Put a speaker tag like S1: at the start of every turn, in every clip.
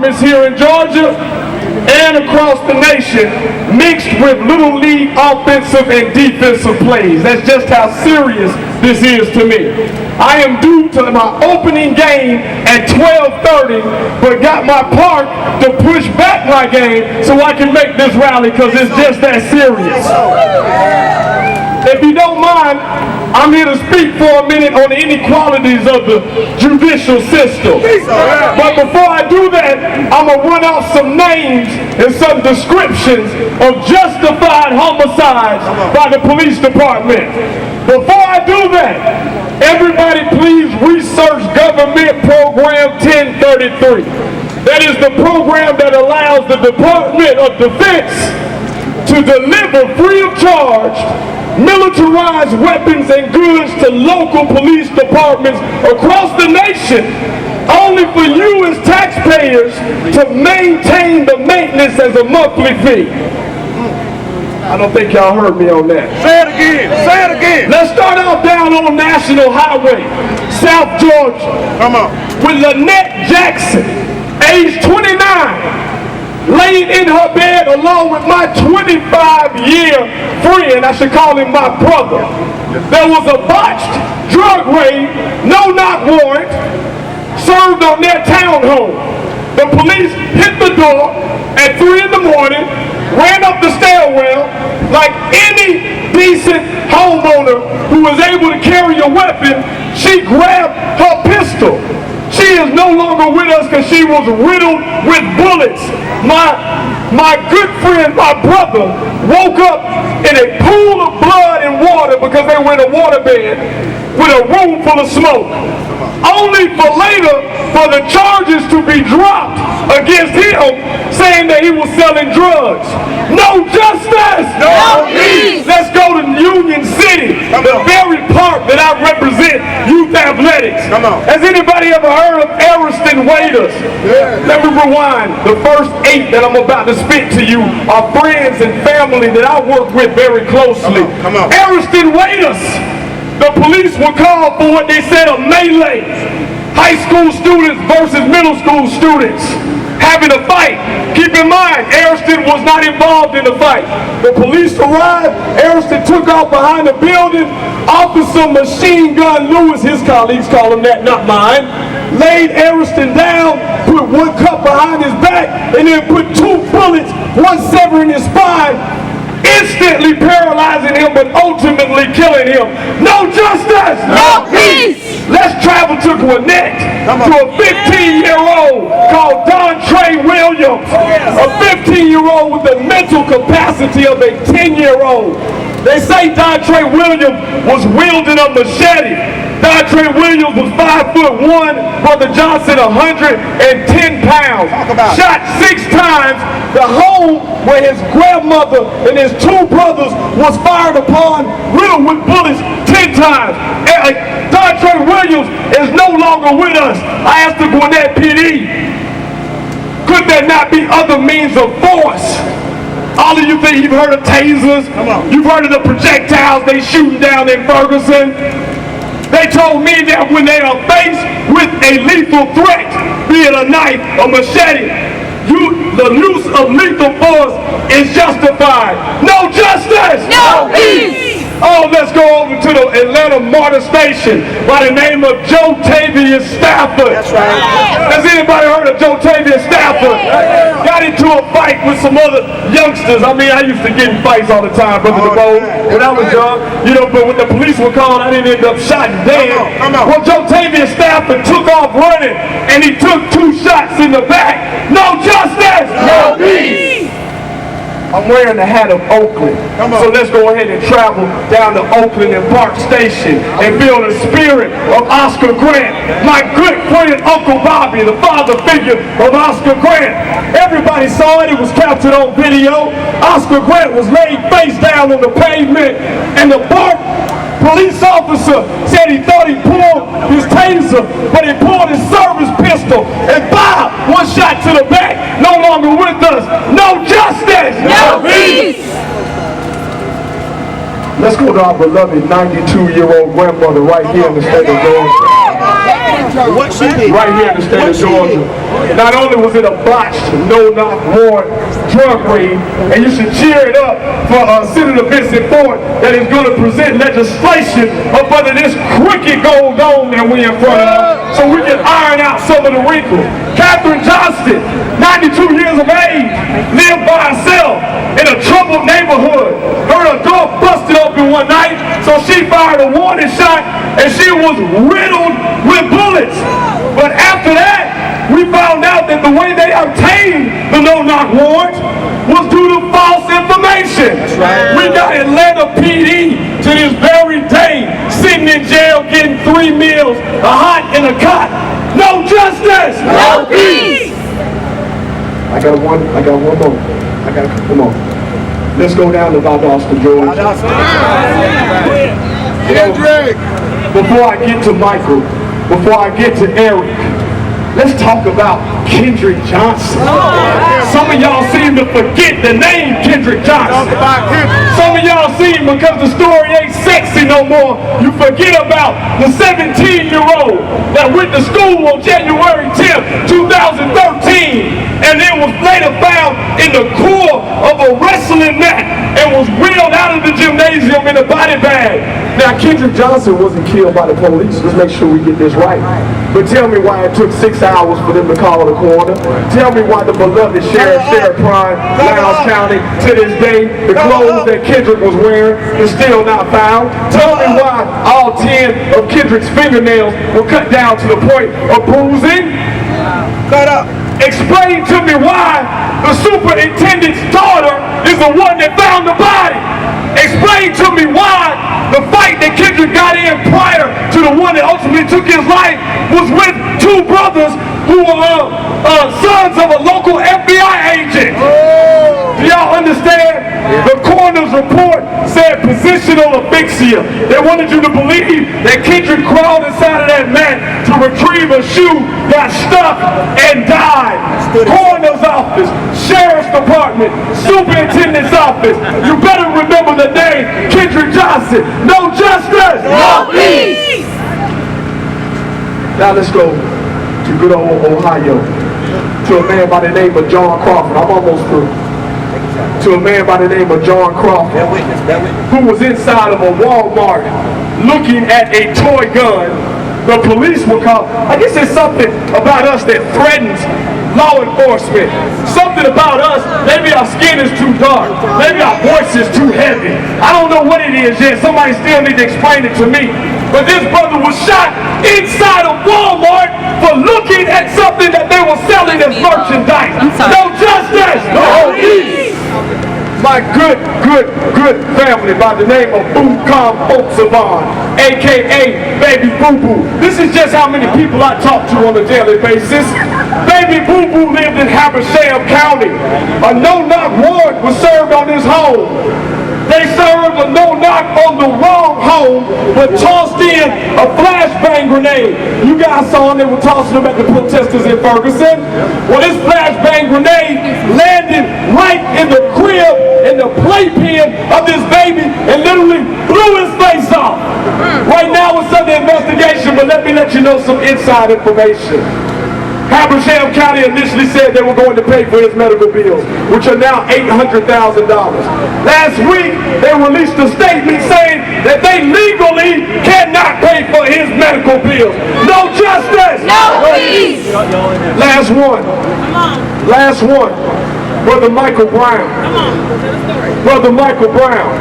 S1: departments here in Georgia and across the nation, mixed with Little League offensive and defensive plays. That's just how serious this is to me. I am due to my opening game at 12:30, but got my park to push back my game so I can make this rally because it's just that serious. If you don't mind, I'm here to speak for a minute on the inequalities of the judicial system. But before I do that, I'm going to run off some names and some descriptions of justified homicides by the police department. Before I do that, everybody please research Government Program 1033. That is the program that allows the Department of Defense to deliver free of charge militarized weapons and goods to local police departments across the nation, only for you as taxpayers to maintain the maintenance as a monthly fee. I don't think y'all heard me on that.
S2: Say it again. Say it again.
S1: Let's start off down on National Highway, South Georgia.
S2: Come on.
S1: With Lynette Jackson, age 29, laying in her bed along with my 25-year friend, I should call him my brother. There was a botched drug raid, no knock warrant, served on their townhome. The police hit the door at 3 in the morning, ran up the stairwell like any decent homeowner who was able to carry a weapon. She grabbed her pistol. She is no longer with us because she was riddled with bullets. My good friend, my brother, woke up in a pool of blood and water because they were in a waterbed with a room full of smoke. Only for later for the charges to be dropped against him, saying that he was selling drugs. No justice!
S2: No peace!
S1: Let's go to Union City, the very park that I represent, youth athletics.
S2: Come on.
S1: Has anybody ever heard of Ariston Waiters? Yeah. Let me rewind. The first 8 that I'm about to spit to you are friends and family that I work with very closely.
S2: Come on.
S1: Ariston Waiters. The police were called for what they said a melee. High school students versus middle school students having a fight. Keep in mind, Ariston was not involved in the fight. The police arrived, Ariston took off behind the building. Officer Machine Gun Lewis, his colleagues call him that, not mine, laid Ariston down, put one cup behind his back, and then put 2 bullets, one severing his spine, instantly paralyzing him, but ultimately killing him. No justice!
S2: No peace!
S1: Let's travel to Gwinnett, to a 15-year-old called Dontre Williams, a 15-year-old with the mental capacity of a 10-year-old. They say Dontre Williams was wielding a machete. Dontre Williams was 5'1", Brother Johnson 110 pounds. Shot 6 times. The home where his grandmother and his 2 brothers was fired upon, riddled with bullets 10 times. Dontre Williams is no longer with us. I asked the Gwinnett PD, could there not be other means of force? All of you think you've heard of tasers? You've heard of the projectiles they shooting down in Ferguson? They told me that when they are faced with a lethal threat, be it a knife, a machete, the use of lethal force is justified. No justice!
S2: No peace!
S1: Oh, let's go over to the Atlanta MARTA station by the name of Joe Tavius Stafford.
S2: That's right.
S1: Has anybody heard of Joe Tavius Stafford? Got into a fight with some other youngsters. I mean, I used to get in fights all the time, Brother DeBose, when I was young. You know, but when the police were called, I didn't end up shot and dead. Well, Joe Tavius Stafford took off running, and he took 2 shots in the back. No justice!
S2: No peace!
S1: I'm wearing the hat of Oakland. So let's go ahead and travel down to Oakland and Park Station and feel the spirit of Oscar Grant. My good friend Uncle Bobby, the father figure of Oscar Grant. Everybody saw it. It was captured on video. Oscar Grant was laid face down on the pavement, and the Park police officer said he thought he pulled his taser, but he pulled his service pistol, and bow, 1 shot to the back, no longer with us. No justice!
S2: No peace!
S1: Let's go to our beloved 92-year-old grandmother right here in the state of Georgia.
S3: What she did?
S1: right here in the state of Georgia. Not only was it a botched, no-knock warrant drug raid, and you should cheer it up for Senator Vincent Ford that is going to present legislation up under this crooked gold dome that we in front of, so we can iron out some of the wrinkles. Katherine Johnston, 92 years of age, lived by herself in a troubled neighborhood. Her door busted open one night, so she fired a warning shot, and she was riddled with bullets. But after that, we found out that the way they obtained the no-knock warrant was due to false information. We got Atlanta PD to this very day sitting in jail getting 3 meals, a hot and a cot. No justice!
S2: No peace!
S1: I got one more. Come on. Let's go down to Valdosta, Georgia. Before I get to Michael, before I get to Eric, let's talk about Kendrick Johnson. Some of y'all seem to forget the name Kendrick Johnson. Some of y'all seem, because the story ain't sexy no more, you forget about the 17-year-old that went to school on January 10th, 2013, and then was later found in the core of a wrestling mat and was wheeled out of the gymnasium in a body bag. Now, Kendrick Johnson wasn't killed by the police. Let's make sure we get this right. But tell me why it took 6 hours for them to call the coroner. Tell me why the beloved Sheriff Prime, Lowndes County, to this day, the clothes that Kendrick was wearing is still not found. Tell me why all 10 of Kendrick's fingernails were cut down to the point of bruising.
S3: Cut up.
S1: Explain to me why the superintendent's daughter is the one that found the body. Explain to me why the fight that Kendrick got in prior to the one that ultimately took his life was with 2 brothers who were sons of a local FBI agent. Do y'all understand? The coroner's report said positional asphyxia. They wanted you to believe that Kendrick crawled inside of that mat to retrieve a shoe, got stuck, and died. Coroner's office, sheriff's department, superintendent's office. You better remember the name Kendrick Johnson. No justice!
S2: No peace!
S1: Now let's go to good old Ohio, to a man by the name of John Crawford. I'm almost through. To a man by the name of John Crawford, who was inside of a Walmart looking at a toy gun. The police were called. I guess there's something about us that threatens law enforcement. Something about us, maybe our skin is too dark, maybe our voice is too heavy. I don't know what it is yet. Somebody still needs to explain it to me. But this brother was shot inside of Walmart for looking at something that they were selling as merchandise. No justice! No peace! My good family by the name of Boom-Com Savon, a.k.a. Baby Boo-Boo. This is just how many people I talk to on a daily basis. Baby Boo-Boo lived in Habersham County. A no-knock warrant was served on his home. They served a no-knock on the wrong home, but tossed in a flashbang grenade. You guys saw them, they were tossing them at the protesters in Ferguson. Well, this flashbang grenade landed right in the crib, in the playpen of this baby, and literally blew his face off. Right now it's under investigation, but let me let you know some inside information. Habersham County initially said they were going to pay for his medical bills, which are now $800,000. Last week, they released a statement saying that they legally cannot pay for his medical bills. No justice!
S2: No peace!
S1: Last one. Brother Michael Brown. Brother Michael Brown.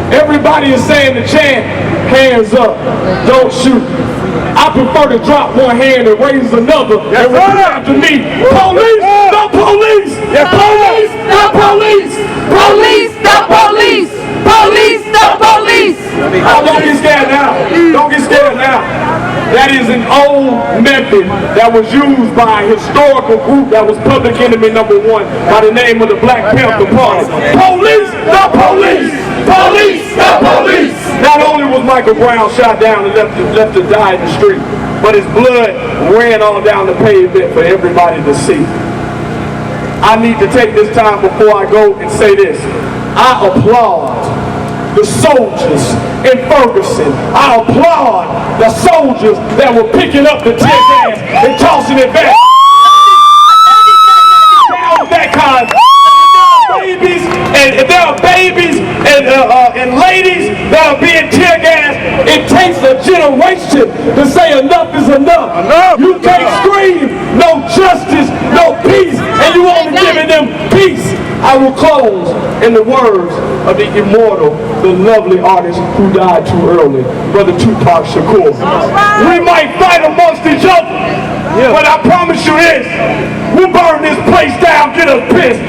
S1: Everybody is saying the chant, hands up, don't shoot. I prefer to drop one hand and raise another and repeat after me. Police, the police! Police, the police!
S2: Police, the police! Police, the police!
S1: Oh, don't get scared now. Don't get scared now. That is an old method that was used by a historical group that was public enemy number 1 by the name of the Black Panther Party. Police, the police! Police, the police! Not only was Michael Brown shot down and left to die in the street, but his blood ran all down the pavement for everybody to see. I need to take this time before I go and say this. I applaud the soldiers in Ferguson. I applaud the soldiers that were picking up the tear gas and tossing it back. That kind. Babies, and there are babies and ladies that are being tear gassed. It takes a generation to say enough is enough. You can't scream no justice, no peace, and you only giving them peace. I will close in the words of the immortal, the lovely artist who died too early, Brother Tupac Shakur. We might fight amongst each other, but I promise you this, we'll burn this place down, get us pissed.